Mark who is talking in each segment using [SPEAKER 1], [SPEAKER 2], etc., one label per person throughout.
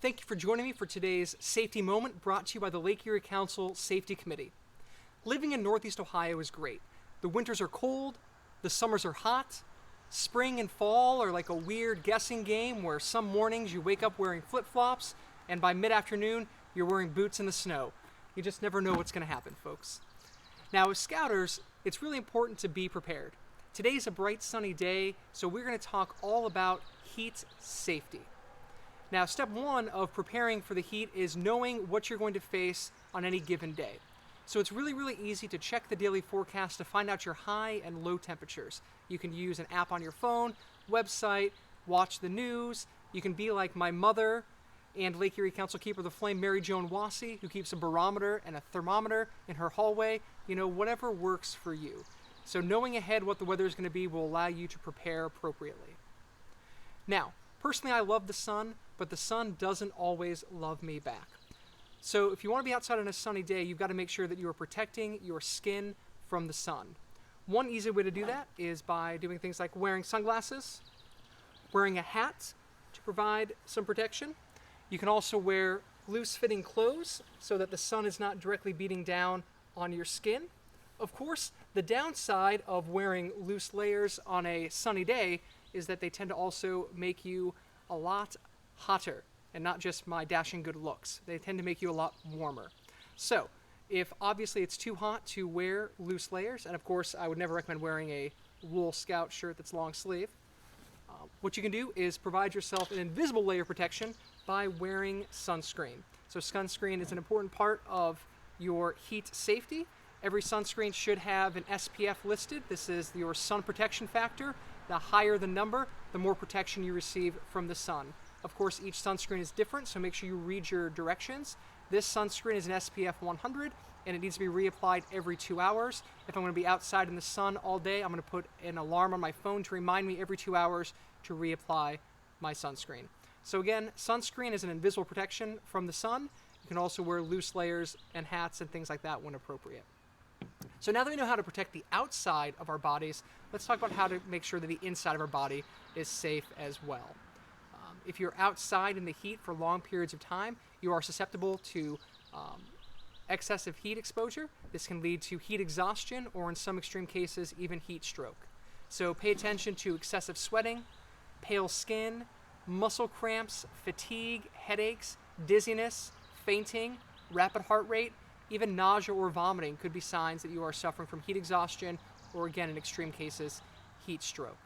[SPEAKER 1] Thank you for joining me for today's Safety Moment brought to you by the Lake Erie Council Safety Committee. Living in Northeast Ohio is great. The winters are cold, the summers are hot, spring and fall are like a weird guessing game where some mornings you wake up wearing flip-flops and by mid-afternoon you're wearing boots in the snow. You just never know what's going to happen, folks. Now, as Scouters, it's really important to be prepared. Today's a bright sunny day, so we're going to talk all about heat safety. Now, step one of preparing for the heat is knowing what you're going to face on any given day. So it's really easy to check the daily forecast to find out your high and low temperatures. You can use an app on your phone, website, watch the news. You can be like my mother and Lake Erie Council Keeper of the Flame, Mary Joan Wassey, who keeps a barometer and a thermometer in her hallway. Whatever works for you. So knowing ahead what the weather is going to be will allow you to prepare appropriately. Now, personally, I love the sun, but the sun doesn't always love me back. So if you want to be outside on a sunny day, you've got to make sure that you are protecting your skin from the sun. One easy way to do that is by doing things like wearing sunglasses, wearing a hat to provide some protection. You can also wear loose-fitting clothes so that the sun is not directly beating down on your skin. Of course, the downside of wearing loose layers on a sunny day is that they tend to also make you a lot hotter, and not just my dashing good looks. They tend to make you a lot warmer. So, if obviously it's too hot to wear loose layers, and of course I would never recommend wearing a wool scout shirt that's long sleeve, what you can do is provide yourself an invisible layer of protection by wearing sunscreen. So sunscreen is an important part of your heat safety. Every sunscreen should have an SPF listed. This is your sun protection factor. The higher the number, the more protection you receive from the sun. Of course, each sunscreen is different, so make sure you read your directions. This sunscreen is an SPF 100, and it needs to be reapplied every 2 hours. If I'm going to be outside in the sun all day, I'm going to put an alarm on my phone to remind me every 2 hours to reapply my sunscreen. So again, sunscreen is an invisible protection from the sun. You can also wear loose layers and hats and things like that when appropriate. So now that we know how to protect the outside of our bodies, let's talk about how to make sure that the inside of our body is safe as well. If you're outside in the heat for long periods of time, you are susceptible to excessive heat exposure. This can lead to heat exhaustion or in some extreme cases, even heat stroke. So pay attention to excessive sweating, pale skin, muscle cramps, fatigue, headaches, dizziness, fainting, rapid heart rate, even nausea or vomiting could be signs that you are suffering from heat exhaustion or, again, in extreme cases, heat stroke.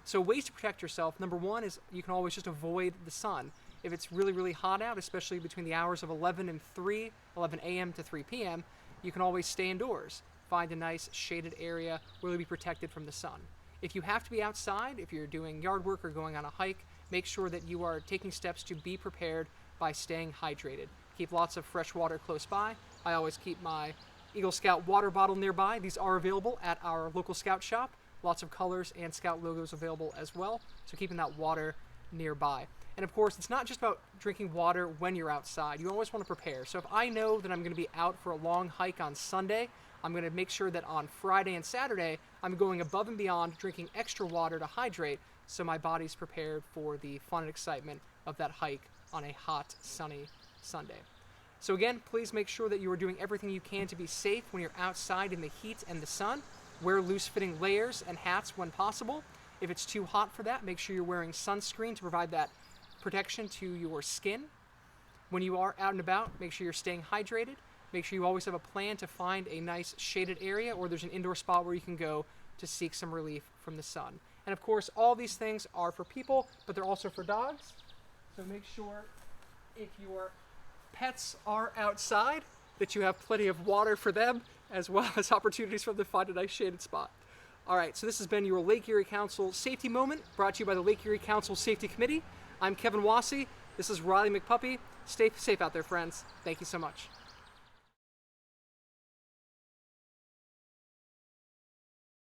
[SPEAKER 1] So ways to protect yourself, number one is you can always just avoid the sun. If it's really hot out, especially between the hours of 11 a.m. to 3 p.m., you can always stay indoors. Find a nice shaded area where you'll be protected from the sun. If you have to be outside, if you're doing yard work or going on a hike, make sure that you are taking steps to be prepared by staying hydrated. Keep lots of fresh water close by. I always keep my Eagle Scout water bottle nearby. These are available at our local Scout shop. Lots of colors and Scout logos available as well, so keeping that water nearby. And of course, it's not just about drinking water when you're outside. You always want to prepare. So if I know that I'm going to be out for a long hike on Sunday, I'm going to make sure that on Friday and Saturday, I'm going above and beyond drinking extra water to hydrate so my body's prepared for the fun and excitement of that hike on a hot, sunny Sunday. So again, please make sure that you are doing everything you can to be safe when you're outside in the heat and the sun. Wear loose-fitting layers and hats when possible. If it's too hot for that, make sure you're wearing sunscreen to provide that protection to your skin. When you are out and about, make sure you're staying hydrated. Make sure you always have a plan to find a nice shaded area or there's an indoor spot where you can go to seek some relief from the sun. And of course, all these things are for people, but they're also for dogs. So make sure if your pets are outside that you have plenty of water for them as well as opportunities for them to find a nice shaded spot. All right, so this has been your Lake Erie Council Safety Moment brought to you by the Lake Erie Council Safety Committee. I'm Kevin Wassey. This is Riley McPuppy. Stay safe out there, friends. Thank you so much.